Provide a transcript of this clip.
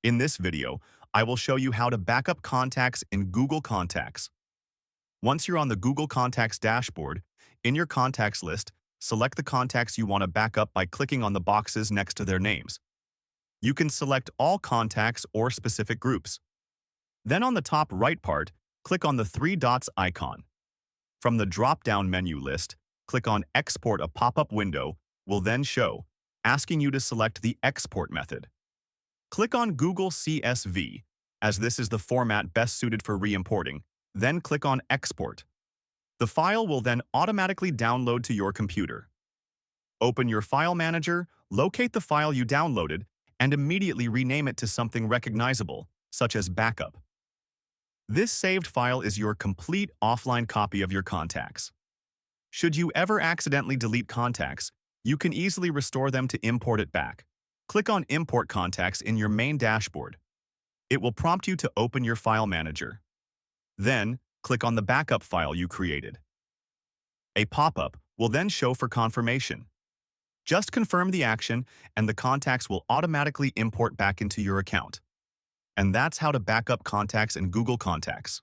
In this video, I will show you how to backup contacts in Google Contacts. Once you're on the Google Contacts dashboard, in your contacts list, select the contacts you want to back up by clicking on the boxes next to their names. You can select all contacts or specific groups. Then on the top right part, click on the three dots icon. From the drop-down menu list, click on Export. A pop-up window will then show, asking you to select the export method. Click on Google CSV, as this is the format best suited for re-importing, then click on Export. The file will then automatically download to your computer. Open your file manager, locate the file you downloaded, and immediately rename it to something recognizable, such as backup. This saved file is your complete offline copy of your contacts. Should you ever accidentally delete contacts, you can easily restore them to import it back. Click on Import Contacts in your main dashboard. It will prompt you to open your file manager. Then, click on the backup file you created. A pop-up will then show for confirmation. Just confirm the action, and the contacts will automatically import back into your account. And that's how to back up contacts in Google Contacts.